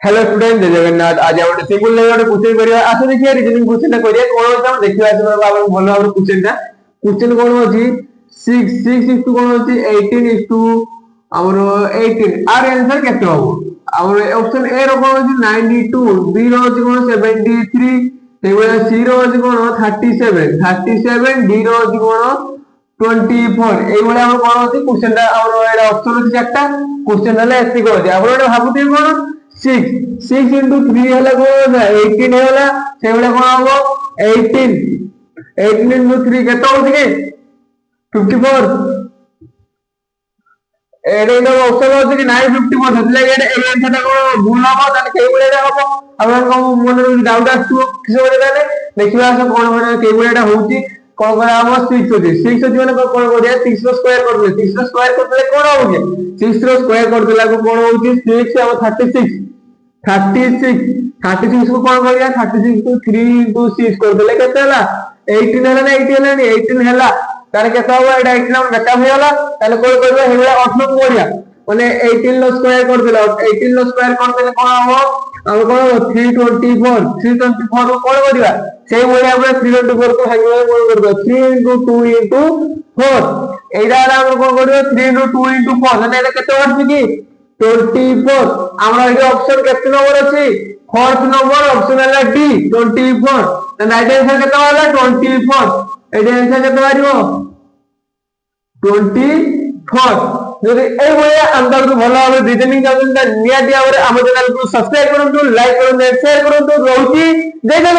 Hello student जय जगन्नाथ। आज हम सिंपल लेवल क्वेश्चन करिया आसो देखिए रीजनिंग क्वेश्चन ता करिया कोन होता हम देखिया आसो बाबा भलो भाबरे क्वेश्चन कोन होची 6 इस टू कोन होची 18 इस टू हमरो 18 आर आंसर केते होबो हमरो ऑप्शन ए रो कोन होची 92 बी रो होची कोन 73 सेबे सी रो होची कोन 37 डी रो होची कोन 24 এই বলে আমরা কোন হচ্ছে কোশ্চেনটা আমরা এটা অপশন হচ্ছে চারটা কোশ্চেন হলে এসি করে আমরা এটা ভাবুতে কোন 6 6 3 হলে কোন 18 হলা সেগুলা কোন হবে 18 18 3 কত হচ্ছে কি 54 এর এর অপশন হচ্ছে কি 954 তাহলে এই অ্যানসারটা কোন ভুল হবে তাহলে কেই বলে এটা হবে আমরা কোন মনে ডাউট আসছে কিছু বলে তাহলে দেখিবা আসো কোন মানে কেই বলে এটা হচ্ছে কোন করে আমরা 6 होती 6 होती মানে কোন করে 6 रो स्क्वायर कर दे 6 रो स्क्वायर कर दे कोन होगे 6 रो स्क्वायर कर देला को कोन होगी 6 और 36 को कोन करिया 36 को 3 6 कर देले केते हला 18 हला ना 18 हला तारे केते होबा एटा 18 हम बेटा होयला ताले कोन करबे हेला 18 को करिया মানে 18 रो स्क्वायर कर देला 18 रो स्क्वायर कर देले कोन हो हम कोन 324 को कोन करिया সেই বলে আমরা 324 को ভাঙিয়ে কোন করব 3 2 4 এইটা আমরা কোন করব 3 2 4 মানে এটা কত হচ্ছে কি 24 আমরা এই অপশন কত নম্বর আছে फोर्थ नंबर ऑप्शन है डी 24 तो राइट आंसर कत होला 24 एडी आंसर कत आरियो 24 যদি এই বইয়ে আমরা ভালো ভাবে রিজনিং জানেন নিয়া দিয়া আমরা আমাদের চ্যানেল को सब्सक्राइब করুন লাইক করুন শেয়ার করুন রহুচি জয় জগন্নাথ।